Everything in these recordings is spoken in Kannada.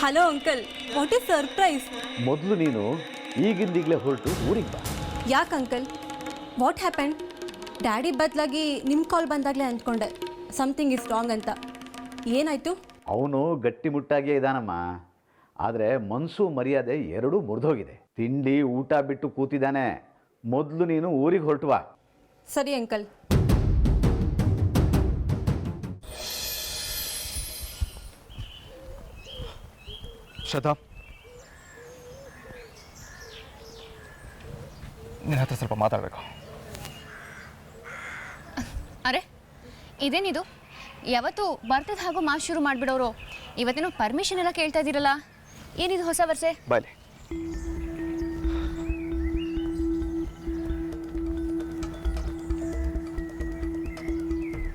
Hello uncle, what is surprise? ಮೊದಲು ನೀನು ಈಗಿಂದೀಗಲೇ ಹೊರಟು ಊರಿಗೆ ಬಾ. ಯಾಕೆ ಅಂಕಲ್, ವಾಟ್ ಹ್ಯಾಪನ್? ಡ್ಯಾಡಿ ಬದಲಾಗಿ ನಿಮ್ಮ ಕಾಲ್ ಬಂದಾಗಲೇ ಅಂದ್ಕೊಂಡೆ ಸಮಥಿಂಗ್ ಇಸ್ ರಾಂಗ್ ಅಂತ. ಏನಾಯಿತು? ಅವನು ಗಟ್ಟಿಮುಟ್ಟಾಗಿಯೇ ಇದ್ದಾನಮ್ಮ, ಆದರೆ ಮನಸ್ಸು ಮರ್ಯಾದೆ ಎರಡೂ ಮುರಿದೋಗಿದೆ. ತಿಂಡಿ ಊಟ ಬಿಟ್ಟು ಕೂತಿದ್ದಾನೆ. ಮೊದಲು ನೀನು ಊರಿಗೆ ಹೊರಟು ಬಾ. ಸರಿ ಅಂಕಲ್. ಶ್ರದ್ಧಾ, ನಿನ್ನ ಹತ್ರ ಸ್ವಲ್ಪ ಮಾತಾಡಬೇಕು. ಅರೆ ಇದೇನಿದು? ಯಾವತ್ತು ಬರ್ತದ ಹಾಗೂ ಮಾತು ಶುರು ಮಾಡಿಬಿಡೋರು ಇವತ್ತೇನೋ ಪರ್ಮಿಷನ್ ಎಲ್ಲ ಕೇಳ್ತಾ ಇದ್ದೀರಲ್ಲ, ಏನಿದು ಹೊಸ ವರ್ಷೆ? ಬಾಯ್ಲಿ.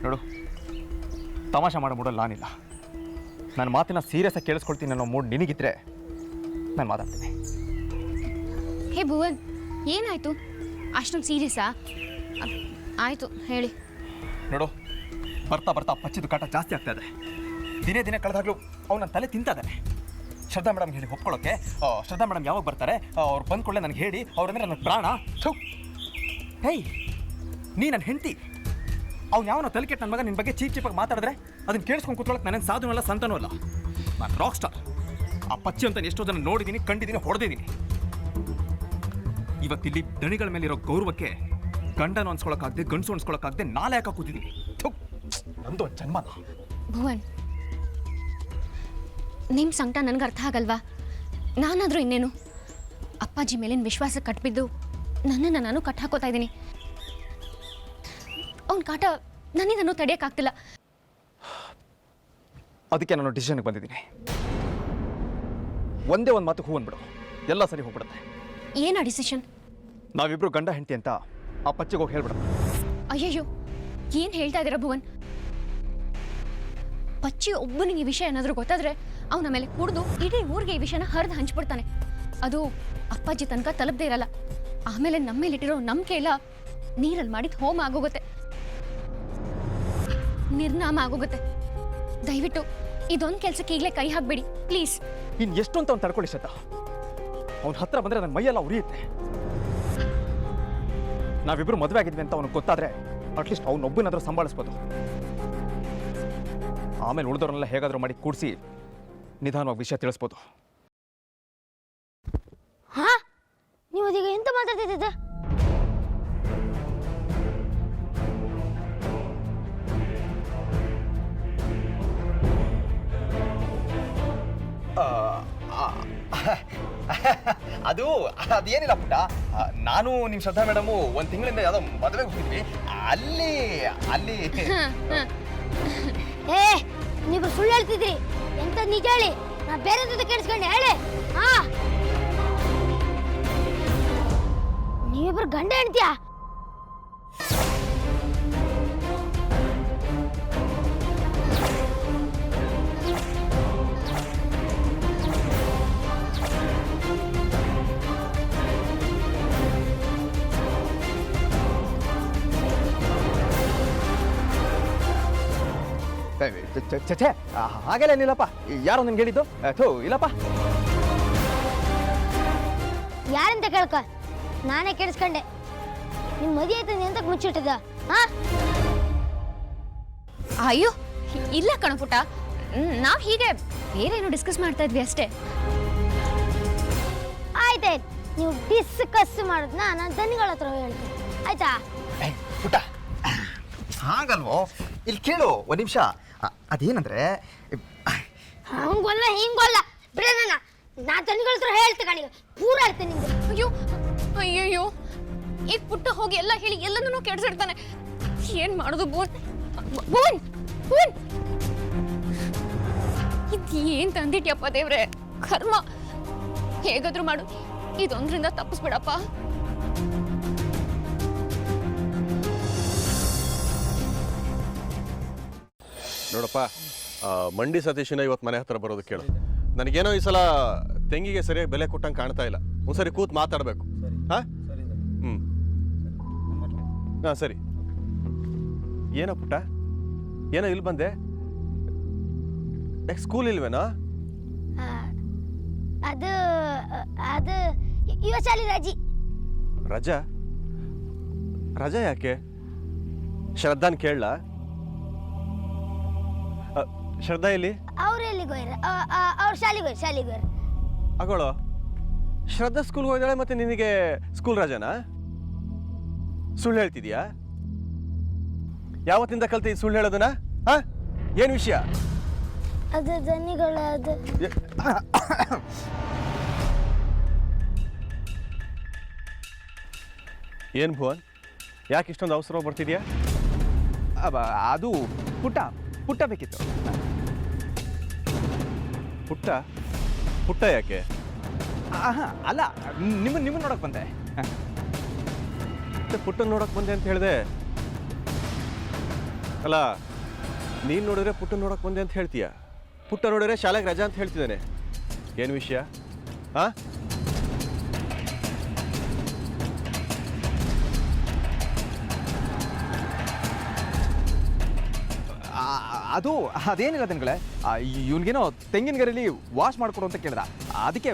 ನೋಡು, ತಮಾಷೆ ಮಾಡೋ ಮೂಡಲ್ಲಿ ನಾನಿಲ್ಲ. ನನ್ನ ಮಾತಿನ ಸೀರಿಯಸ್ ಆಗಿ ಕೇಳಿಸ್ಕೊಳ್ತೀನಿ ಅನ್ನೋ ಮೂಡ್ ನಿನಗಿದ್ರೆ ನಾನು ಮಾತಾಡ್ತೀನಿ. ಹೇ ಭುವನ್, ಏನಾಯಿತು? ಅಷ್ಟೊಂದು ಸೀರಿಯಸ್ಸಾ? ಆಯಿತು ಹೇಳಿ. ನೋಡು, ಬರ್ತಾ ಬರ್ತಾ ಪಚ್ಚಿದ ಕಾಟ ಜಾಸ್ತಿ ಆಗ್ತಾ ಇದೆ. ದಿನೇ ದಿನೇ ಕಳೆದಾಗಲೂ ಅವ್ನು ನನ್ನ ತಲೆ ತಿಂತಾನೆ. ಶ್ರದ್ಧಾ ಮೇಡಮ್ ಹೇಳಿ ಒಪ್ಕೊಳ್ಳೋಕ್ಕೆ, ಶ್ರದ್ಧಾ ಮೇಡಮ್ ಯಾವಾಗ ಬರ್ತಾರೆ, ಅವ್ರು ಬಂದ್ಕೊಳ್ಳೆ ನನಗೆ ಹೇಳಿ, ಅವ್ರಂದ್ರೆ ನನ್ನ ಪ್ರಾಣ. ಹೇಯ್, ನೀ ನನ್ನ ಹೆಂಡತಿ. ಅವ್ನು ಯಾವನೋ ತಲೆ ಕೆಟ್ಟ ನನ್ನ ಮಗ ನಿನ್ನ ಬಗ್ಗೆ ಚೀಪಾಗಿ ಮಾತಾಡಿದ್ರೆ ಅದನ್ನು ಕೇಳಿಸ್ಕೊಂಡು ಕೂತ್ಕೊಳ್ಳೋಕೆ ನನಗೆ ಸಾಧು ಅಲ್ಲ, ಸಂತನೂ ಅಲ್ಲ. ನಾನು ರಾಕ್ ಸ್ಟಾರ್. ಆ ಪಚ್ಚಿ ಅಂತ ಎಷ್ಟೋ ಜನ ನೋಡಿದ್ದೀನಿ, ಕಂಡಿದ್ದೀನಿ, ಹೊಡೆದಿದ್ದೀನಿ. ಇವತ್ತಿಲ್ಲಿ ದಣಿಗಳ ಮೇಲಿರೋ ಗೌರವಕ್ಕೆ ಗಂಡನ ಅನ್ಸ್ಕೊಳಕ್ಕಾಗದೆ, ಗಂಡಸು ಅನ್ಸ್ಕೊಳಕ್ಕಾಗದೆ ನಾಳೆ ಯಾಕೆ ಕೂತಿದ್ದೀನಿ? ನಂದು ಒಂದು ಜನ್ಮ. ಭುವನ್, ನಿಮ್ಮ ಸಂಕಟ ನನಗೆ ಅರ್ಥ ಆಗಲ್ವಾ? ನಾನಾದರೂ ಇನ್ನೇನು? ಅಪ್ಪಾಜಿ ಮೇಲಿನ ವಿಶ್ವಾಸ ಕಟ್ಬಿದ್ದು ನನ್ನನ್ನು ನಾನು ಕಟ್ ಹಾಕೋತಾ ಇದ್ದೀನಿ. ಅವನ ಕಾಟ ನನ್ನಿಂದನೂ ತಡೆಯೋಕ್ಕಾಗ್ತಿಲ್ಲ. ಅದಕ್ಕೆ ನಾನು ಡಿಸಿಷನ್ಗೆ ಬಂದಿದ್ದೀನಿ. ಒಂದೇ ಒಂದು ಮಾತು ಹೂ ಅಂದ್ಬಿಡು, ಎಲ್ಲ ಸರಿ ಹೋಗ್ಬಿಡುತ್ತೆ. ಏನಾ ಡಿಸಿಷನ್? ನಾವಿಬ್ರು ಗಂಡ ಹೆಂಡತಿ ಅಂತ ಆ ಪಚ್ಚಿಗೆ ಹೋಗಿ ಹೇಳ್ಬಿಡ. ಅಯ್ಯಯ್ಯೋ, ಏನು ಹೇಳ್ತಾ ಇದ್ದೀರಾ ಭುವನ್? ಪಚ್ಚಿ ಒಬ್ಬನಿಗೆ ಈ ವಿಷಯ ಏನಾದರೂ ಗೊತ್ತಾದ್ರೆ ಅವನ ಮೇಲೆ ಕುಡಿದು ಇಡೀ ಊರಿಗೆ ಈ ವಿಷಯನ ಹರಿದು ಹಂಚ್ಬಿಡ್ತಾನೆ. ಅದು ಅಪ್ಪಾಜಿ ತನಕ ತಲುಪದೇ ಇರಲ್ಲ. ಆಮೇಲೆ ನಮ್ಮ ಮೇಲಿಟ್ಟಿರೋ ನಂಬಿಕೆ ಎಲ್ಲ ನೀರಲ್ಲಿ ಮಾಡಿದ ಹೋಮ ಆಗೋಗುತ್ತೆ, ನಿರ್ನಾಮ ಆಗೋಗುತ್ತೆ. ದಯವಿಟ್ಟು ಇದೊಂದು ಕೆಲಸಕ್ಕೆ ಈಗಲೇ ಕೈ ಹಾಕಬೇಡಿ ಪ್ಲೀಸ್. ಇನ್ನು ಎಷ್ಟು ಅಂತ ಅವ್ನು ತಡ್ಕೊಳ್ಳಿ ಶ್ರದ್ಧಾ. ಅವನ ಹತ್ರ ಬಂದರೆ ನನ್ನ ಮೈಯೆಲ್ಲ ಉರಿಯುತ್ತೆ. ನಾವಿಬ್ರು ಮದುವೆ ಆಗಿದ್ವಿ ಅಂತ ಅವನಿಗೆ ಗೊತ್ತಾದ್ರೆ ಅಟ್ಲೀಸ್ಟ್ ಅವನೊಬ್ಬನಾದ್ರೂ ಸಂಭಾಳಿಸ್ಬೋದು. ಆಮೇಲೆ ಉಳಿದವ್ರನ್ನೆಲ್ಲ ಹೇಗಾದರೂ ಮಾಡಿ ಕೂಡಿಸಿ ನಿಧಾನವಾಗಿ ವಿಷಯ ತಿಳಿಸ್ಬೋದು. ಹಾ, ನೀವು ಅದೀಗ ಎಂತ ಮಾತಾಡ್ತಿದ್ದ? ಅದೇನಿಲ್ಲ ಪುಟ್ಟ, ನಾನು ನಿಮ್ಮ ಶ್ರದ್ಧಾ ಮೇಡಮು ಒಂದು ತಿಂಗಳಿಂದ ಯಾವುದೋ ಮದುವೆಗೆ ಹೋಗಿದ್ವಿ. ಅಲ್ಲಿ ಏ, ನೀವು ಸುಳ್ಳು ಹೇಳ್ತಿದ್ರಿ. ಎಂತ ನಿಜ ಹೇಳಿ, ನಾ ಬೇರೆ ಜೊತೆ ಕೇಳಿಸ್ಕೊಂಡೆ ಹೇಳಿ. ಹಾ, ನೀವಿಬ್ರು ಗಂಡ ಹೆಂಡ್ತಿಯಾ? ಚಚೆ, ಹಾಗೆಲ್ಲ ಏನಿಲ್ಲಪ್ಪ. ಯಾರೋ ನಿನ್ಗೆ ಹೇಳಿದ್ದು? ಇಲ್ಲಪ್ಪ. ಯಾರಂತ ಕೇಳ್ಕ, ನಾನೇ ಕೇಳಿಸ್ಕೊಂಡೆ. ನಿಮ್ ಮದುವೆ ಆಯ್ತು ಎಂತ ಮುಚ್ಚಿಟ್ಟದ? ಹಾ, ಅಯ್ಯೋ ಇಲ್ಲ ಕಣಪುಟ, ನಾವು ಹೀಗೆ ಬೇರೇನು ಡಿಸ್ಕಸ್ ಮಾಡ್ತಾ ಇದ್ವಿ ಅಷ್ಟೇ. ಆಯ್ತಾಯ್ತು, ನೀವು ಡಿಸ್ಕಸ್ ಮಾಡೋದ್ನ ನಾನು ದನಿಗಳ ಹತ್ರ ಹೇಳ್ತೀನಿ, ಆಯ್ತಾ? ಪುಟ್ಟ ಹಾಗಲ್ವೋ, ಇಲ್ಲಿ ಕೇಳು ಒಂದು ನಿಮಿಷ. ಅದೇನಂದ್ರೆ ಹಂಗೊಲ್ಲ ಹಿಂಗೊಲ್ಲ ಬಿಡ, ನಾ ದನಿಗಳ ಹತ್ರ ಹೇಳ್ತೀನಿ ಕಣಿಗೆ ಪೂರ ಹೇಳ್ತೇನೆ ನಿಮ್ಗೆ. ಅಯ್ಯೋ ಅಯ್ಯಯ್ಯೋ, ಈಗ ಪುಟ್ಟ ಹೋಗಿ ಎಲ್ಲ ಹೇಳಿ ಎಲ್ಲನೂ ಕೆಡ್ಸಿಡ್ತಾನೆ. ಏನ್ ಮಾಡೋದು ಭುವನ್? ಭುವನ್ ಭುವನ್, ಇದೇನ್ ತಂದಿಟ್ಯಪ್ಪ ದೇವ್ರೆ, ಕರ್ಮ. ಹೇಗಾದ್ರೂ ಮಾಡು, ಇದೊಂದ್ರಿಂದ ತಪ್ಪಿಸ್ಬಿಡಪ್ಪ. ನೋಡಪ್ಪ, ಮಂಡಿ ಸತೀಶಿನ ಇವತ್ತು ಮನೆ ಹತ್ರ ಬರೋದು ಕೇಳು. ನನಗೇನೋ ಈ ಸಲ ತೆಂಗಿಗೆ ಸರಿಯಾಗಿ ಬೆಲೆ ಕೊಟ್ಟಂಗೆ ಕಾಣ್ತಾ ಇಲ್ಲ. ಒಂದ್ಸರಿ ಕೂತ್ ಮಾತಾಡಬೇಕು. ಹಾಂ, ಹಾಂ ಸರಿ. ಏನೋ ಪುಟ್ಟ, ಏನೋ ಇಲ್ಲಿ ಬಂದೆ? ಸ್ಕೂಲ್ ಇಲ್ವೇನೋ? ಅದು ಅದು ಇವ ಶಾಲಿ ರಾಜಿ. ರಜಾ ರಜಾ ಯಾಕೆ? ಶ್ರದ್ಧಾನ್ ಕೇಳಲ್ಲ. ಶ್ರದ್ಧಾ ಎಲ್ಲಿ? ಅವ್ರು ಎಲ್ಲಿಗೆ ಹೋಯ್ರ? ಅವ್ರ ಶಾಲಿಗೆ ಹೋಯ್ರ. ಅಗಳು ಶ್ರದ್ಧಾ ಸ್ಕೂಲ್ಗೆ ಹೋಗಿದ್ದಾಳೆ, ಮತ್ತೆ ನಿನಗೆ ಸ್ಕೂಲ್ ರಜಾನಾ? ಸುಳ್ಳು ಹೇಳ್ತಿದ್ಯಾ? ಯಾವತ್ತಿಂದ ಕಲ್ತಿ ಸುಳ್ಳು ಹೇಳೋದನ್ನ? ಹಾ, ಏನು ವಿಷಯ? ಅದು ದನಿಗಳ ಅದು ಏನು ಭುವನ್, ಯಾಕೆ ಇಷ್ಟೊಂದು ಅವಸರ ಬರ್ತಿದ್ಯಾ? ಅದು ಪುಟ್ಟ ಬೇಕಿತ್ತು. ಪುಟ್ಟ ಪುಟ್ಟ ಯಾಕೆ? ಅಲ್ಲ, ನಿಮ್ಮನ್ನು ನೋಡಕ್ ಬಂದೆ. ಮತ್ತೆ ಪುಟ್ಟನ್ ನೋಡಕ್ ಬಂದೆ ಅಂತ ಹೇಳಿದೆ ಅಲ್ಲ. ನೀನು ನೋಡಿದ್ರೆ ಪುಟ್ಟನ್ ನೋಡಕ್ ಬಂದೆ ಅಂತ ಹೇಳ್ತೀಯ, ಪುಟ್ಟ ನೋಡಿದ್ರೆ ಶಾಲೆಗೆ ರಜಾ ಅಂತ ಹೇಳ್ತಿದ್ದಾನೆ. ಏನು ವಿಷಯ? ಹಾ, ಅದು ಅದೇನಿಲ್ಲ ದನಗಳೇ, ಇವನಿಗೇನೋ ತೆಂಗಿನ ಗರಿಲಿ ವಾಶ್ ಮಾಡ್ಕೊಡು ಅಂತ ಕೇಳ್ದ, ಅದಕ್ಕೆ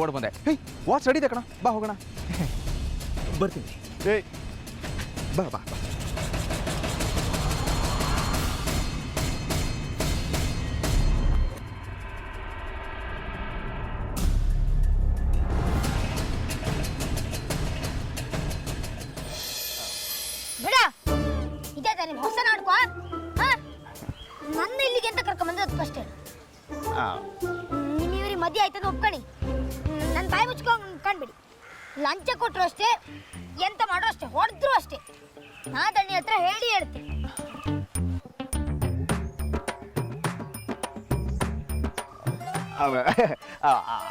ಓಡ್ ಬಂದೆ. ಹೇಯ್, ವಾಶ್ ರೆಡಿ ಇದೆ ಕಣ, ಬಾ ಹೋಗೋಣ. ಬರ್ತೀನಿ. ಏಯ್ ಬಾ ಬಾ ಬಾ. ಬಿಡ, ಇದೇ ನಿಮ್ ಹೊಸ ನಾಟಕ. ನನ್ನ ಇಲ್ಲಿಗೆ ಅಂತ ಕರ್ಕೊಂಬಂದದ್ದು ಫಸ್ಟ್. ನಿಮ್ಮ ಇವ್ರಿಗೆ ಮದುವೆ ಆಯ್ತದ ಒಪ್ಕೊಳ್ಳಿ, ನನ್ನ ಬಾಯಿ ಮುಚ್ಕೊಂಡು ಕಂಡ್ಬಿಡಿ. ಲಂಚ ಕೊಟ್ಟರು ಅಷ್ಟೇ, ಎಂತ ಮಾಡೋ ಅಷ್ಟೇ, ಹೊಡೆದ್ರು ಅಷ್ಟೇ. ನಾ ದಣ್ಣಿ ಹತ್ರ ಹೇಳ್ತೀನಿ.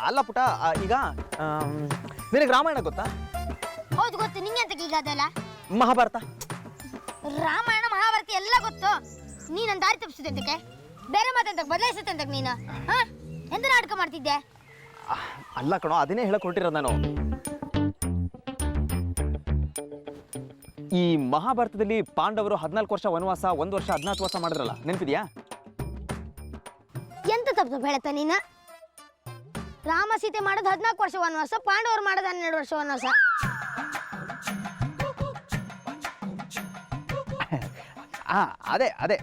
ಅಲ್ಲ ಪುಟ, ಈಗ ನಿನಗೆ ರಾಮಾಯಣ ಗೊತ್ತಾ? ಹೌದು ಗೊತ್ತು. ನಿಂಗೆ ಅಂತ ಈಗ ಅದಲ್ಲ ಮಹಾಭಾರತ, ರಾಮಾಯಣ ಮಹಾಭಾರತ ಎಲ್ಲ ಗೊತ್ತು. ನೀ ನನ್ನ ದಾರಿ ತಪ್ಪಿಸುತ್ತೆ ಅಂತಕ್ಕೆ, ಬೇರೆ ಮಾತಂತ ಬದಲಾಯಿಸುತ್ತೆ ಅಂತ ನೀನು ಎಂತ ನಾಟಕ ಮಾಡ್ತಿದ್ದೆ? ಅಲ್ಲ ಕಣೋ, ಅದನ್ನೇ ಹೇಳಕ್ ಹೊರಟಿರೋದು ನಾನು. ಈ ಮಹಾಭಾರತದಲ್ಲಿ ಪಾಂಡವರು 14 ವರ್ಷ ವನವಾಸ, 1 ವರ್ಷ 14 ವರ್ಷ ಮಾಡಿದ್ರಲ್ಲ, ನೆನಪಿದ್ಯಾ? ಎಂತ ತಪ್ಪು ಹೇಳತ್ತ ನೀನು? ರಾಮ ಸೀತೆ ಮಾಡೋದು 14 ವರ್ಷ ವನವಾಸ, ಪಾಂಡವರು ಮಾಡೋದು 12 ವರ್ಷ ವನವಾಸ. ಅದೇ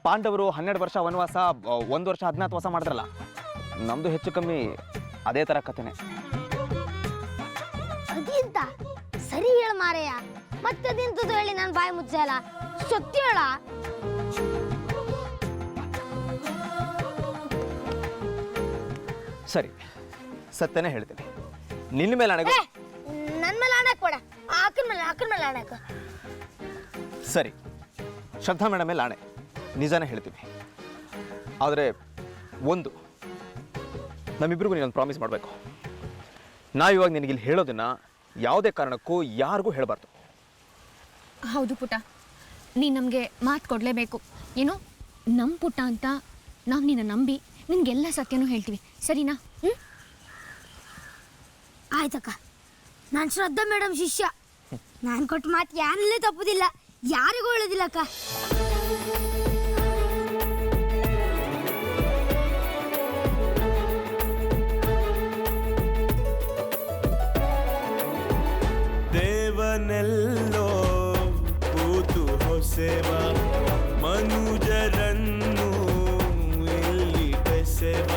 ಪಾಂಡವರು 12 ವರ್ಷ ವನವಾಸ, 1 ವರ್ಷ 14 ವರ್ಷ ಮಾಡಿದ್ರಲ್ಲ, ನಮ್ದು ಹೆಚ್ಚು ಕಮ್ಮಿ ಅದೇ ತರ ಕಥೆನೆ. ಅದಿಂತ ಸರಿ ಹೇಳ ಮಾರೆಯ, ಮತ್ತೆ ಅದಿಂತದ್ದು ಹೇಳಿ ನಾನು ಬಾಯಿ ಮುಚ್ಚಲ್ಲ. ಸತ್ಯ ಹೇಳ. ಸರಿ, ಸತ್ಯನೇ ಹೇಳ್ತೀನಿ. ನಿನ್ನ ಮೇಲೆ ಅಣಗ. ನನ್ನ ಮೇಲೆ ಆಣಕ್ ಕೊಡ, ಆಕನ ಮೇಲೆ ಆಣಕ್. ಸರಿ, ಶ್ರದ್ಧಾ ಮೇಡಮ್ ಮೇಲೆ ಆಣೆ, ನಿಜಾನೇ ಹೇಳ್ತೀವಿ. ಆದರೆ ಒಂದು, ನಮ್ಮಿಬ್ರಿಗೂ ನೀನೊಂದು ಪ್ರಾಮಿಸ್ ಮಾಡಬೇಕು. ಇವಾಗ ನಿನಗಿಲ್ಲಿ ಹೇಳೋದನ್ನ ಯಾವುದೇ ಕಾರಣಕ್ಕೂ ಯಾರಿಗೂ ಹೇಳಬಾರ್ದು. ಹೌದು ಪುಟ್ಟ, ನೀನು ನಮಗೆ ಮಾತು ಕೊಡಲೇಬೇಕು. ಏನು, ನಮ್ಮ ಪುಟ್ಟ ಅಂತ ನಾವು ನಿನ್ನ ನಂಬಿ ನಿನಗೆಲ್ಲ ಸತ್ಯನೂ ಹೇಳ್ತೀವಿ, ಸರಿನಾ? ಆಯ್ತಕ್ಕ, ನಾನು ಶ್ರದ್ಧಾ ಮೇಡಮ್ ಶಿಷ್ಯ. ನಾನು ಕೊಟ್ಟು ಮಾತು ಯಾರಲ್ಲೇ ತಪ್ಪುದಿಲ್ಲ, ಯಾರಿಗೂ ಹೇಳೋದಿಲ್ಲ ಅಕ್ಕ. ದೇವನೆಲ್ಲೋ ಕೂತು ಹೊಸೆವ ಮನುಜರನ್ನು ಇಲ್ಲಿ ಬೆಸೆವ.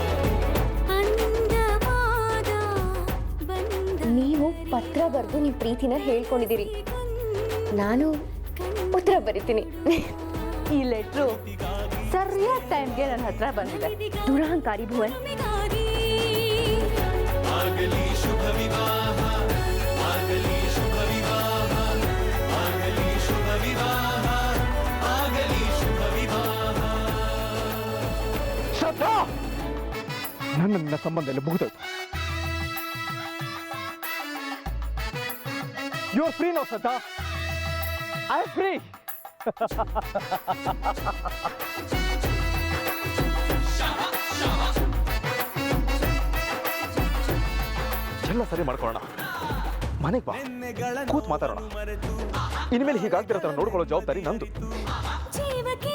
ನೀವು ಪತ್ರ ಬರೆದು ನಿಮ್ಮ ಪ್ರೀತಿನ ಹೇಳ್ಕೊಂಡಿದ್ದೀರಿ, ನಾನು ಉತ್ತರ ಬರಿತೀನಿ. ಈ ಲೆಟ್ರು ಸರಿಯಾದ ಟೈಮ್ಗೆ ನನ್ನ ಹತ್ರ ಬಂದಿದೆ. ದುರಹಂಕಾರಿ ಭುವನ್. ಆಗಲಿ ಶುಭ ವಿವಾಹ, ಆಗಲಿ ಶುಭ ವಿವಾಹ, ಆಗಲಿ ಶುಭ ವಿವಾಹ, ಆಗಲಿ ಶುಭ ವಿವಾಹ. ಶ್ರದ್ಧಾ, ನನ್ನ ಸಂಬಂಧ ಎಲ್ಲ ಮುಗಿದೋಯ್ತು. You are free now Shraddha, I am free. ಎಲ್ಲ ಸರಿ ಮಾಡ್ಕೊಳ್ಳೋಣ, ಮನೆಗೆ ಬಾ, ಕೂತ್ ಮಾತಾಡೋಣ. ಇನ್ಮೇಲೆ ಹೀಗಾಗ್ತಿರೋ ಥರ ನೋಡ್ಕೊಳ್ಳೋ ಜವಾಬ್ದಾರಿ ನಂದು.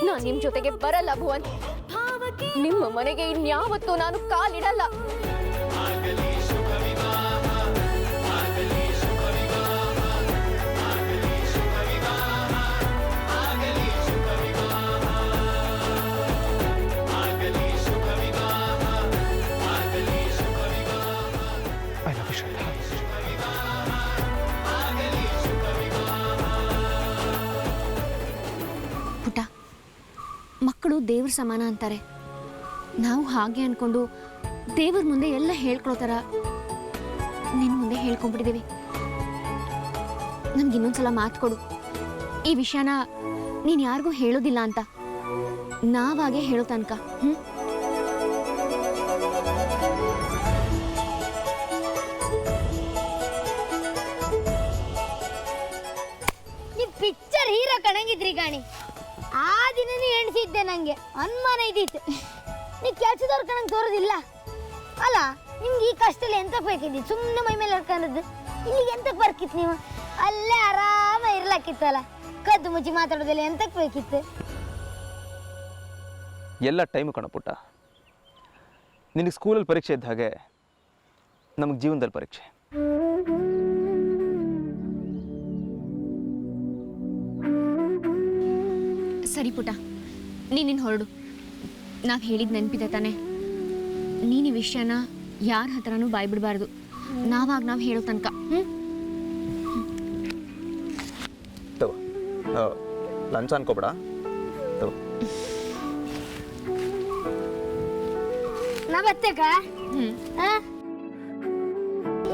ನಾನು ನಿಮ್ಮ ಜೊತೆಗೆ ಬರಲ್ಲ ಭುವನ್. ನಿಮ್ಮ ಮನೆಗೆ ಇನ್ಯಾವತ್ತೂ ನಾನು ಕಾಲಿಡಲ್ಲ. ಸಮಾನ ಅಂತಾರೆ. ನಾವು ಹಾಗೆ ಅನ್ಕೊಂಡು ದೇವ್ರ ಮುಂದೆ ಎಲ್ಲ ಹೇಳ್ಕೊಳ್ಳೋ ಥರ ನಿನ್ನ ಮುಂದೆ ಹೇಳ್ಕೊಂಡ್ಬಿಟ್ಟಿದ್ದೀವಿ. ನಮ್ಗೆ ಇನ್ನೊಂದ್ಸಲ ಮಾತು ಕೊಡು, ಈ ವಿಷಯನ ನೀನು ಯಾರಿಗೂ ಹೇಳೋದಿಲ್ಲ ಅಂತ. ನಾವಾಗೆ ಹೇಳೋ ತನಕ. ನೀವು ಪಿಕ್ಚರ್ ಹೀರೋ ಕಣಂಗಿದ್ರಿ ಗಾಣಿ. ಆ ದಿನನೇ ಎಣಿಸಿದ್ದೆ, ನಂಗೆ ಅನುಮಾನ ಇದ್ದಿತ್ತು ನೀವು ಕೆಲಸದವ್ರು ಕಣಂಗೆ ತೋರೋದಿಲ್ಲ ಅಲ್ಲ. ನಿಮ್ಗೆ ಈ ಕಷ್ಟದಲ್ಲಿ ಎಂತಕ್ಕೆ ಬೇಕಿದ್ದು? ಸುಮ್ಮನೆ ಮೈ ಮೇಲೆ ಹರ್ಕೊಂಡದ್ದು ಇಲ್ಲಿಗೆ ಎಂತಕ್ಕೆ ಬರ್ಕಿತ್ತು? ನೀವು ಅಲ್ಲೇ ಆರಾಮ ಇರ್ಲಾಕಿತ್ತಲ್ಲ, ಕದ್ದು ಮುಚ್ಚಿ ಮಾತಾಡೋದಿಲ್ಲ, ಎಂತಕ್ಕೆ ಬೇಕಿತ್ತು? ಎಲ್ಲ ಟೈಮು ಕಣ ಪುಟ್ಟ. ನಿನಗೆ ಸ್ಕೂಲಲ್ಲಿ ಪರೀಕ್ಷೆ ಇದ್ದ ಹಾಗೆ ನಮಗೆ ಜೀವನದಲ್ಲಿ ಪರೀಕ್ಷೆ. ಸರಿ ಪುಟ, ನೀನಿನ್ ಹೊರಡು. ನಾವು ಹೇಳಿದ ನೆನಪಿದೆ ತಾನೆ? ನೀನು ಈ ವಿಷಯನ ಯಾರ ಹತ್ರನೂ ಬಾಯ್ ಬಿಡಬಾರ್ದು. ನಾವು ಹೇಳೋ ತನಕ. ತಗೋ, ಲಂಚ ಅನ್ಕೋಬೇಡ. ತಗೋ. ನಾ ಬತ್ತೇಕ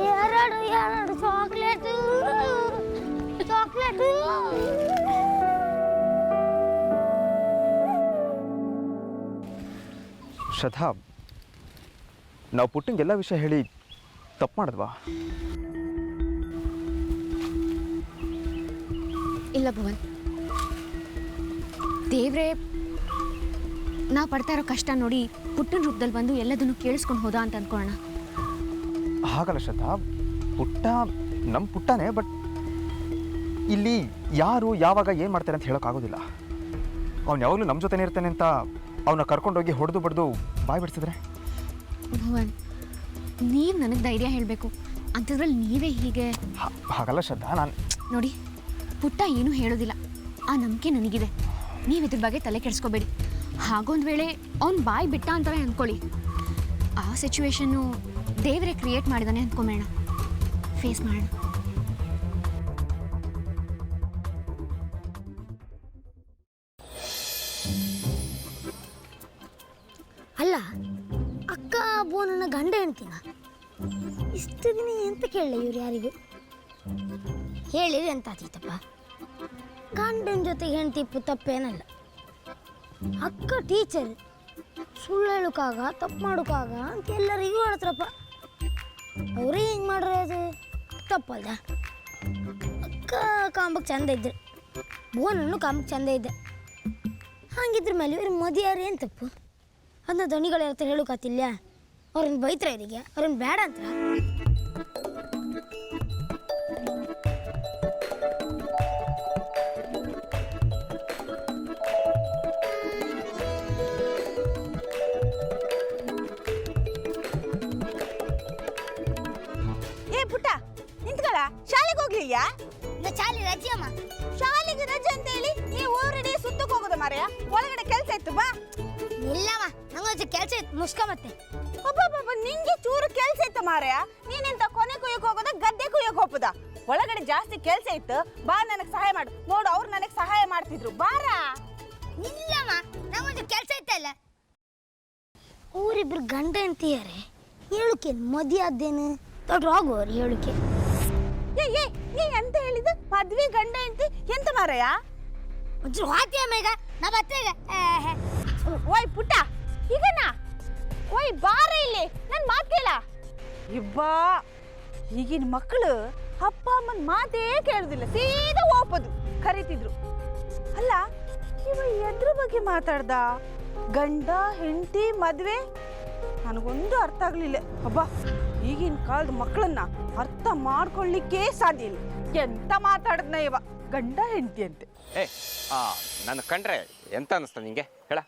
ಎರಡು ಚಾಕ್ಲೇಟು ಚಾಕ್ಲೇಟು. ಶ್ರದ್ಧಾ, ನಾವು ಪುಟ್ಟಂಗೆ ಎಲ್ಲ ವಿಷಯ ಹೇಳಿ ತಪ್ಪು ಮಾಡಿದ್ವಾ? ಇಲ್ಲ ಭುವನ್, ದೇವ್ರೆ ನಾವು ಪಡ್ತಾ ಇರೋ ಕಷ್ಟ ನೋಡಿ ಪುಟ್ಟನ ರೂಪದಲ್ಲಿ ಬಂದು ಎಲ್ಲದನ್ನು ಕೇಳಿಸ್ಕೊಂಡು ಹೋದ ಅಂತ ಅನ್ಕೊಳ್ಳೋಣ. ಹಾಗಲ್ಲ ಶ್ರದ್ಧಾ, ಪುಟ್ಟ ನಮ್ಮ ಪುಟ್ಟನೇ. ಬಟ್ ಇಲ್ಲಿ ಯಾರು ಯಾವಾಗ ಏನು ಮಾಡ್ತಾರೆ ಅಂತ ಹೇಳೋಕ್ಕಾಗೋದಿಲ್ಲ. ಅವ್ನು ಯಾವಾಗಲೂ ನಮ್ಮ ಜೊತೆನೇ ಇರ್ತಾನೆ ಅಂತ ಅವನ್ನ ಕರ್ಕೊಂಡೋಗಿ ಹೊಡೆದು ಬಡ್ದು ಬಾಯ್ ಬಿಡಿಸಿದ್ರೆ? ಭುವನ್, ನೀವು ನನಗೆ ಧೈರ್ಯ ಹೇಳಬೇಕು, ಅಂಥದ್ರಲ್ಲಿ ನೀವೇ ಹೀಗೆ. ಹಾಗಲ್ಲ ಶ್ರದ್ಧಾ, ನಾನು ನೋಡಿ, ಪುಟ್ಟ ಏನೂ ಹೇಳೋದಿಲ್ಲ, ಆ ನಂಬಿಕೆ ನನಗಿದೆ. ನೀವು ಇದ್ರ ಬಗ್ಗೆ ತಲೆ ಕೆಡಿಸ್ಕೋಬೇಡಿ. ಹಾಗೊಂದು ವೇಳೆ ಅವ್ನು ಬಾಯಿ ಬಿಟ್ಟ ಅಂತಲೇ ಅಂದ್ಕೊಳ್ಳಿ, ಆ ಸಿಚುವೇಶನ್ನು ದೇವರೇ ಕ್ರಿಯೇಟ್ ಮಾಡಿದಾನೆ ಅಂದ್ಕೊಂಬೇಡ. ಫೇಸ್ ಮಾಡೋಣ. ಅಲ್ಲ, ಅಕ್ಕ ಬೋನನ್ನ ಗಂಡ ಹೆಣ್ತಿನ ಇಷ್ಟು ದಿನ ಎಂತ ಕೇಳಲ್ಲ ಇವ್ರು ಯಾರಿಗೂ? ಹೇಳಿದ್ರೆ ಎಂತ ಆತೀತಪ್ಪ, ಗಂಡನ ಜೊತೆಗೆ ಹೆಣ್ತಿಪ್ಪು ತಪ್ಪೇನಲ್ಲ. ಅಕ್ಕ ಟೀಚರ್, ಸುಳ್ಳು ಹೇಳೋಕ್ಕಾಗ ತಪ್ಪು ಮಾಡೋಕ್ಕಾಗ ಅಂತ ಎಲ್ಲರಿಗೂ ಹೇಳ್ತಾರಪ್ಪ. ಅವರೇ ಹಿಂಗೆ ಮಾಡ್ರೆ ಅದು ತಪ್ಪಲ್ದ? ಅಕ್ಕ ಕಾಂಬಕ್ಕೆ ಚಂದ ಇದ್ರೆ, ಬೋನನ್ನು ಕಾಂಬಕ್ಕೆ ಚಂದ ಇದ್ದೆ. ಹಾಗಿದ್ರ ಮೇಲೆ ಇವ್ರ ಮದುವೆ ಯಾರು ಏನು ತಪ್ಪು? ಅದನ್ನ ದಣಿಗಳ ಹತ್ರ ಹೇಳೋಕಾತಿಲ್ಲ. ಅವ್ರನ್ನ ಬೈತ್ರ ಇದಕ್ಕೆ, ಅವ್ರನ್ನ ಬೇಡ ಅಂತ. ಏ ಪುಟ್ಟ, ನಿಂತ್ಕೊಳ. ಶಾಲೆಗೆ ಹೋಗ್ಲಿಲ್ಲ? ಶಾಲೆ ರಜೆ ಅಮ್ಮ. ಶಾಲೆಗೆ ರಜೆ ಅಂತ ಹೇಳಿ ನೀವು ಊರಡಿ ಸುತ್ತಕ್ಕೆ ಹೋಗೋದು ಮಾರ್ಯ? ಒಳಗಡೆ ಕೆಲಸ ಇತ್ತು, ಬಾ. ಇಲ್ಲಮ್ಮ, ನಂಗೊಂಚು ಕೆಲಸ ಇತ್ತು, ಮುಸ್ಕೊಂಬತ್ತೆ. ಒಬ್ಬೊಬ್ಬ ನಿಂಗೆ ಚೂರು ಕೆಲಸ ಇತ್ತು ಮಾರ್ಯ. ನೀನೆಂತ ಕೊನೆ ಕುಯ್ಯಕ್ಕೆ ಹೋಗೋದ, ಗದ್ದೆ ಕುಯ್ಯಕ್ಕೆ ಹೋಗ್ಬೋದ? ಒಳಗಡೆ ಜಾಸ್ತಿ ಕೆಲಸ ಇತ್ತು, ಬಾ ನನಗೆ ಸಹಾಯ ಮಾಡು. ನೋಡು, ಅವ್ರು ನನಗೆ ಸಹಾಯ ಮಾಡ್ತಿದ್ರು, ಬಾರ. ಇಲ್ಲಮ್ಮ, ನಂಗೊಂಚು ಕೆಲಸ ಇತ್ತಲ್ಲ. ಊರಿಬ್ರು ಗಂಡ ಅಂತೀಯಾರೆ, ಹೇಳುಕೆ ಮದುವೆ ಆದ್ದೇನು ದೊಡ್ಡ ಹೋಗುವವ್ರು ಹೇಳುಕೆ. ಏ ಎಂತ ಹೇಳಿದ? ಮದ್ವೆ ಗಂಡ ಹೆಂಡತಿ ಎಂತ ಮಾರಯ್ಯ? ಒಂಚೂರು ಹಾತಿ ಅಮ್ಮ, ಈಗ ನಾ ಬತ್ತೇಗ. ಓಯ್ ಪುಟ್ಟ, ಈಗನಾ? ಓಯ್ ಬಾರ ಇಲ್ಲಿ, ನನ್ನ ಮಾತು ಕೇಳ. ಇಬ್ಬಾ, ಈಗಿನ ಮಕ್ಕಳು ಅಪ್ಪ ಅಮ್ಮನ ಮಾತೇ ಕೇಳುದಿಲ್ಲ, ಸೀದಾ ಓಪೋದು ಕರೀತಿದ್ರು. ಅಲ್ಲ, ಇವ ಎದ್ರ ಬಗ್ಗೆ ಮಾತಾಡ್ದ? ಗಂಡ ಹೆಂಡತಿ ಮದ್ವೆ? ನನಗೊಂದು ಅರ್ಥ ಆಗ್ಲಿಲ್ಲ. ಹಬ್ಬ, ಈಗಿನ ಕಾಲದ ಮಕ್ಕಳನ್ನ ಅರ್ಥ ಮಾಡ್ಕೊಳ್ಳಿಕ್ಕೆ ಸಾಧ್ಯ ಇಲ್ಲ. ಎಂತ ಮಾತಾಡದ್ನ ಇವ, ಗಂಡ ಹೆಂಡತಿ ಅಂತೆ. ನನ್ನ ಕಂಡ್ರೆ ಎಂತ ಅನಿಸ್ತ ನಿಂಗೆ ಹೇಳ?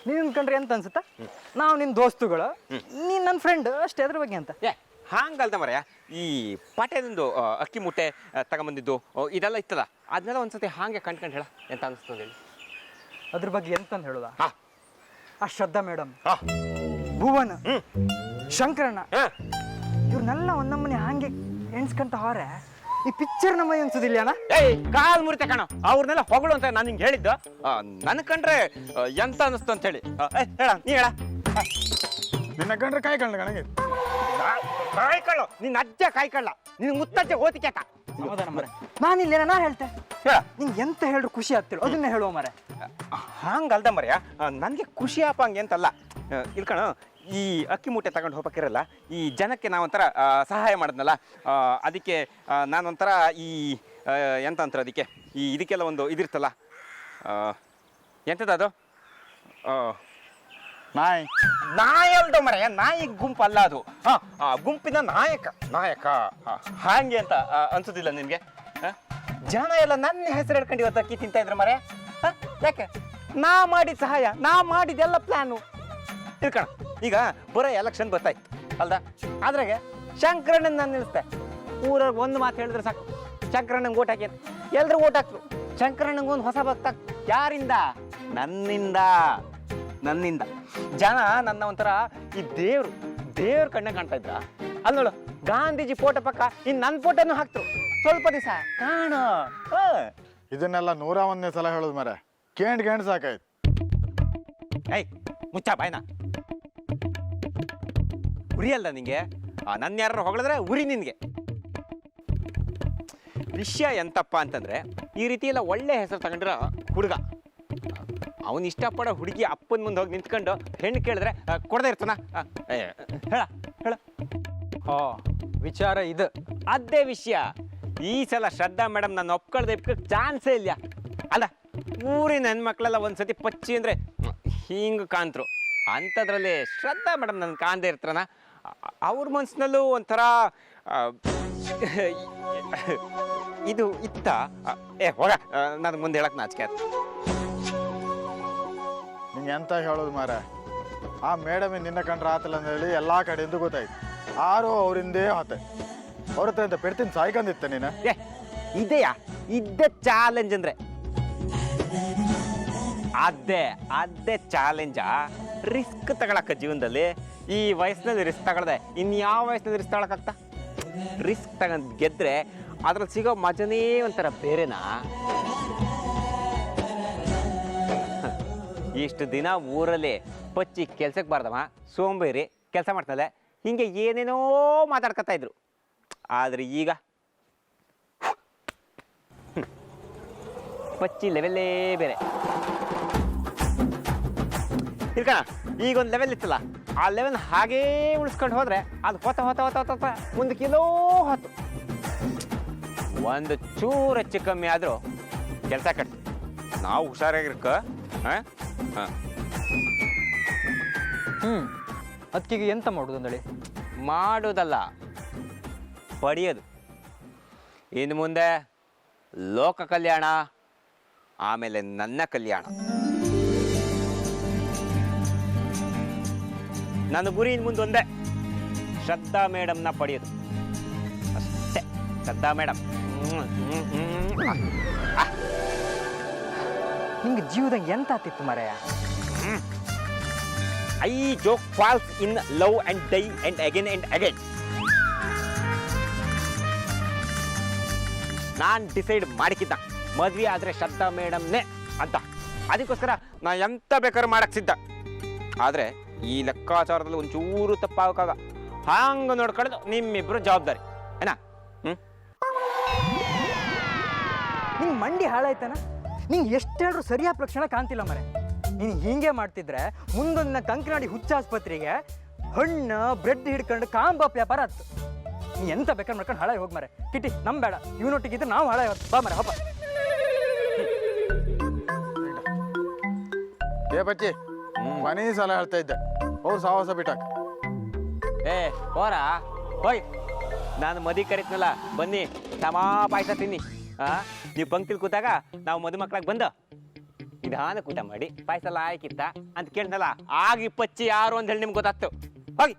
ನೀನು ಕಂಡ್ರೆ ಎಂತ ಅನ್ಸುತ್ತಾ? ನಾವು ನಿನ್ನ ದೋಸ್ತುಗಳು, ನೀನು ನನ್ನ ಫ್ರೆಂಡ್ ಅಷ್ಟೇ. ಅದ್ರ ಬಗ್ಗೆ ಅಂತ ಹಾಂಗಲ್ದ ಮರ್ಯ, ಈ ಪಾಟ್ಯದೊಂದು ಅಕ್ಕಿ ಮುಟ್ಟೆ ತಗೊಂಬಂದಿದ್ದು ಇದೆಲ್ಲ ಇತ್ತದ, ಅದನ್ನೆಲ್ಲ ಒಂದ್ಸತಿ ಹಾಗೆ ಕಂಡ್ಕೊಂಡು ಹೇಳ, ಎಂತ ಅನಿಸ್ತದೆ ಹೇಳಿ? ಅದ್ರ ಬಗ್ಗೆ ಎಂತಂದು ಹೇಳೋದ? ಆ ಶ್ರದ್ಧಾ ಮೇಡಮ್, ಭುವನ್, ಶಂಕರಣ್ಣ, ಇವ್ರನ್ನೆಲ್ಲ ಒಂದಮ್ಮನೆ ಹಾಗೆ ಎಣ್ಸ್ಕೊಂತ ಹೋರೆ ಈ ಪಿಕ್ಚರ್ ನಮ್ಮ ಅನ್ಸುದಿಲ್ಲ ಅಣ್ಣ. ಏಯ್ ಕಾಲ್ ಮುರಿತೆ ಕಣ ಅವ್ರನ್ನೆಲ್ಲ ಹೊಗಳು ಅಂತ ನಾನು ನಿಂಗೆ ಹೇಳಿದ್ದು ನನ್ ಕಂಡ್ರೆ ಎಂತ ಅನಿಸ್ತು ಅಂತ ಹೇಳಿ ಹೇಳ ನೀ ಹೇಳ ನಿನ್ನ ಕಂಡ್ರೆ ಕಾಯಿ ಕಳ್ಳ ಕಣಗೆ ಕಾಯ್ಕೊಳ್ಳು ನಿನ್ನ ಅಜ್ಜ ಕಾಯ್ಕೊಳ್ಳ ನಿನ್ ಮುತ್ತಜ್ಜ ಓದಿಕ್ಯಾಕ ನಾನಿಲ್ಲ ನಾ ಹೇಳ್ತೆ ಹೇಳ ನಿಂಗೆ ಎಂತ ಹೇಳ್ರು ಖುಷಿ ಆಗ್ತಿಲ್ಲ ಅದನ್ನೇ ಹೇಳುವ ಮರೆ. ಹಂಗಲ್ದ ಮರ್ಯ ನನಗೆ ಖುಷಿ ಆಪ ಹಂಗೆ ಅಂತಲ್ಲ ಇಲ್ಕಣ ಈ ಅಕ್ಕಿ ಮೂಟೆ ತಗೊಂಡು ಹೋಗ್ಬೇಕಿರಲ್ಲ ಈ ಜನಕ್ಕೆ ನಾವೊಂಥರ ಸಹಾಯ ಮಾಡಿದ್ನಲ್ಲ ಅದಕ್ಕೆ ನಾನೊಂಥರ ಈ ಎಂತ ಅಂತಾರೆ ಅದಕ್ಕೆ ಈ ಇದಕ್ಕೆಲ್ಲ ಒಂದು ಇದಿರ್ತಲ್ಲ ಎಂಥದ್ದು ಅದು ನಾಯಿ ನಾಯಿ ಅಲ್ದು ಮರೆಯ ನಾಯಿ ಗುಂಪು ಅಲ್ಲ ಅದು ಗುಂಪಿನ ನಾಯಕ ಹಾಗೆ ಅಂತ ಅನ್ಸುದಿಲ್ಲ ನಿನಗೆ ಜನ ಎಲ್ಲ ನನ್ನ ಹೆಸರು ಹೇಳ್ಕೊಂಡು ಇವತ್ತು ಅಕ್ಕಿ ತಿಂತ ಇದ್ರು ಮರೆ ಯಾಕೆ ನಾ ಮಾಡಿದ ಸಹಾಯ ನಾ ಮಾಡಿದೆಲ್ಲ ಪ್ಲಾನು ತಿಳ್ಕಣ ಈಗ ಬರೋ ಎಲೆಕ್ಷನ್ ಬರ್ತಾಯ್ತು ಅಲ್ದ ಅದ್ರಾಗೆ ಶಂಕರಣ್ಣನ ನಾನು ನಿಲ್ಲಿಸ್ತೆ ಊರಾಗ ಒಂದು ಮಾತು ಹೇಳಿದ್ರೆ ಸಾಕು ಶಂಕರಣ್ಣಂಗೆ ಓಟ್ ಹಾಕಿ ಎಲ್ರು ಓಟ್ ಹಾಕ್ರು ಶಂಕರಣ್ಣಂಗೆ ಒಂದು ಹೊಸ ಭಕ್ತ ಯಾರಿಂದ ನನ್ನಿಂದ ಜನ ನನ್ನ ಒಂಥರ ಈ ದೇವ್ರ ಕಣ್ಣ ಕಾಣ್ತಾ ಇದ್ರ ಅಲ್ಲಿ ನೋಡು ಗಾಂಧೀಜಿ ಫೋಟೋ ಪಕ್ಕ ಇನ್ನು ನನ್ನ ಫೋಟೋನು ಹಾಕ್ತರು ಸ್ವಲ್ಪ ದಿವಸ ಕಾಣ ಇದನ್ನೆಲ್ಲ 101ನೇ ಸಲ ಹೇಳೋದು ಮರೆ ಕೇಂಡ್ ಸಾಕಾಯ್ತು. ಐ ಮುಚ್ಚ ಬಾಯ್ನ ಉರಿ ಅಲ್ಲ ನಿಂಗೆ ನನ್ನ ಯಾರು ಹೊಗಳಿದ್ರೆ ಉರಿ ನಿನ್ಗೆ ವಿಷಯ ಎಂತಪ್ಪ ಅಂತಂದ್ರೆ ಈ ರೀತಿ ಎಲ್ಲ ಒಳ್ಳೆ ಹೆಸರು ತಗೊಂಡ್ರ ಹುಡುಗ ಅವನು ಇಷ್ಟಪಡೋ ಹುಡುಗಿ ಅಪ್ಪನ ಮುಂದೆ ಹೋಗಿ ನಿಂತ್ಕೊಂಡು ಹೆಣ್ಣು ಕೇಳಿದ್ರೆ ಕೊಡದೇ ಇರ್ತಾನ ಹೇಳ ಹೇಳ ವಿಚಾರ ಇದು ಅದೇ ವಿಷಯ ಈ ಸಲ ಶ್ರದ್ಧಾ ಮೇಡಮ್ ನಾನು ಒಪ್ಕೊಳ್ದೆ ಚಾನ್ಸೇ ಇಲ್ಲ ಅಲ್ಲ ಊರಿನ ಹೆಣ್ಮಕ್ಳೆಲ್ಲ ಒಂದ್ಸತಿ ಪಚ್ಚಿ ಅಂದ್ರೆ ಹಿಂಗೆ ಕಾಣ್ತರು ಅಂಥದ್ರಲ್ಲಿ ಶ್ರದ್ಧಾ ಮೇಡಮ್ ನನ್ನ ಕಾಣ್ದೇ ಇರ್ತಾನ ಅವ್ರ ಮನ್ಸಿನಲ್ಲೂ ಒಂಥರ ಇದು ಇತ್ತ ಹೋಗ ನಾನು ಮುಂದೆ ಹೇಳಕ್ ನಾಚಿಕೆ ಆಯ್ತು ನಿಂಗೆ ಎಂತ ಹೇಳೋದು ಮಾರ ಆ ಮೇಡಮ್ ನಿನ್ನ ಕಂಡ್ರೆ ಆತಲ್ಲ ಅಂತ ಹೇಳಿ ಎಲ್ಲ ಕಡೆಯಿಂದ ಗೊತ್ತಾಯ್ತು ಆರು ಅವರಿಂದೇ ಆತ ಅವ್ರ ಹತ್ರ ಅಂತ ಪೆಡ್ತೀನಿ ಸಾಯ್ಕಂದಿತ್ತ ನೀನು ಇದೆಯಾ ಇದ್ದೇ ಚಾಲೆಂಜ್ ಅಂದ್ರೆ ಅದೇ ಚಾಲೆಂಜಾ ರಿಸ್ಕ್ ತಗೊಳಕ್ಕ ಜೀವನದಲ್ಲಿ ಈ ವಯಸ್ಸಿನಲ್ಲಿ ರಿಸ್ಕ್ ತಗೊಳ್ದೆ ಇನ್ಯಾವ ವಯಸ್ಸಿನಲ್ಲಿ ರಿಸ್ಕ್ ತಗೊಳಕ್ಕಾಗ್ತಾ ರಿಸ್ಕ್ ತಗೊಂಡ್ ಗೆದ್ರೆ ಅದ್ರಲ್ಲಿ ಸಿಗೋ ಮಜನೇ ಒಂಥರ ಬೇರೆನಾ ಇಷ್ಟು ದಿನ ಊರಲ್ಲಿ ಪಚ್ಚಿ ಕೆಲ್ಸಕ್ಕೆ ಬಾರ್ದವ ಸೋಂಬೇರಿ ಕೆಲಸ ಮಾಡ್ತಾಳೆ ಹಿಂಗೆ ಏನೇನೋ ಮಾತಾಡ್ಕೊತಾ ಇದ್ರು ಆದ್ರೆ ಈಗ ಪಚ್ಚಿ ಲೆವೆಲ್ಲೇ ಬೇರೆ ಇಲ್ಕಣ ಈಗ ಒಂದು ಲೆವೆಲ್ ಇತ್ತಲ್ಲ ಆ ಲೆವೆಲ್ ಹಾಗೇ ಉಳಿಸ್ಕೊಂಡು ಹೋದ್ರೆ ಅದು ಹೊತ್ತ ಮುಂದಕ್ಕಿಲ್ಲೋ ಹೊತ್ತು ಒಂದು ಚೂರು ಹೆಚ್ಚು ಕಮ್ಮಿ ಆದರೂ ಕೆಲಸ ಕಟ್ಟಿ ನಾವು ಹುಷಾರಾಗಿರ್ಕ ಅದಕ್ಕೀಗ ಎಂತ ಮಾಡುದು ಅಂದಳಿ ಮಾಡೋದಲ್ಲ ಪಡೆಯೋದು ಇನ್ನು ಮುಂದೆ ಲೋಕ ಕಲ್ಯಾಣ ಆಮೇಲೆ ನನ್ನ ಕಲ್ಯಾಣ ನನ್ನ ಗುರಿ ಇನ್ನು ಮುಂದೆ ಒಂದೇ ಶ್ರದ್ಧಾ ಮೇಡಮ್ನ ಪಡೆಯೋದು ಅಷ್ಟೇ ಶ್ರದ್ಧಾ ಮೇಡಮ್ ನಿಂಗೆ ಜೀವದಂಗೆ ಎಂತ ಆತಿತ್ತು ಮರೆಯ I joke falls in love and die and again and again ನಾನು ಡಿಸೈಡ್ ಮಾಡಿಕಿದ್ದ ಮದ್ವೆ ಆದ್ರೆ ಶ್ರದ್ಧಾ ಮೇಡಮ್ನೇ ಅಂತ ಅದಕ್ಕೋಸ್ಕರ ನಾ ಎಂತ ಬೇಕಾದ್ರೂ ಮಾಡಕ್ ಸಿದ್ಧ ಆದ್ರೆ ಈ ಲೆಕ್ಕಾಚಾರದಲ್ಲಿ ಒಂಚೂರು ತಪ್ಪಾಗಕ್ಕಾಗ ಹಂಗ ನೋಡ್ಕೊಳ್ಳೋದು ನಿಮ್ಮಿಬ್ರು ಜವಾಬ್ದಾರಿ ಏನ ನಿಂಗೆ ಮಂಡಿ ಹಾಳಾಯ್ತಾನ ನಿಂಗೆ ಎಷ್ಟು ಹೇಳಿದ್ರು ಸರಿಯಾದ ಲಕ್ಷಣ ಕಾಣ್ತಿಲ್ಲ ಮರೆ ನೀನು ಹೀಗೆ ಮಾಡ್ತಿದ್ರೆ ಮುಂದೊಂದಿನ ಕಂಕನಾಡಿ ಹುಚ್ಚಾಸ್ಪತ್ರೆಗೆ ಹಣ್ಣು ಬ್ರೆಡ್ ಹಿಡ್ಕೊಂಡು ಕಾಂಬಾಪ್ ವ್ಯಾಪಾರ ಆಯ್ತು ನೀ ಎಂತ ಬೇಕಾದ್ರೆ ಮಾಡ್ಕೊಂಡು ಹಾಳಾಗಿ ಹೋಗಿ ಮರೆ ಕಿಟಿ ನಮ್ ಬೇಡ ಇವನೊಟ್ಟಿಗಿದ್ರೆ ನಾವು ಹಾಳಾಗಿ ಬಾ ಮರೆ ಹಬ್ಬ ಏ ಬಚ್ಚಿ ಮನೆ ಸಲ ಹೇಳ್ತಾ ಇದ್ದೆ ಅವ್ರು ಸಾಹಸ ಬಿಟ್ಟಾಕ ಹೋರ ಹೋಯ್ ನಾನು ಮದಿ ಕರಿತ್ನಲ್ಲ ಬನ್ನಿ ಟಮಾ ಪಾಯಸ ತಿನ್ನಿ ನೀವು ಪಂಕ್ತಿಲ್ ಕೂತಾಗ ನಾವು ಮದುಮಕ್ಳಾಗ ಬಂದ ನಿಧಾನ ಊಟ ಮಾಡಿ ಪಾಯಸ ಎಲ್ಲ ಆಯ್ಕಿತ್ತ ಅಂತ ಕೇಳ್ದಲ್ಲ ಆಗಿ ಪಚ್ಚಿ ಯಾರು ಅಂತ ಹೇಳಿ ನಿಮ್ಗೆ ಗೊತ್ತಾಗ್ತು ಹೋಗಿ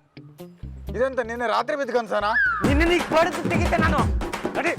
ಇದಂತ ನಿನ್ನೆ ರಾತ್ರಿ ಬಿದ್ದು ಕನ್ಸನ ನಿನ್ನ ಬಡ್ದು ತೆಗಿತೆ ನಾನು ನಡಿ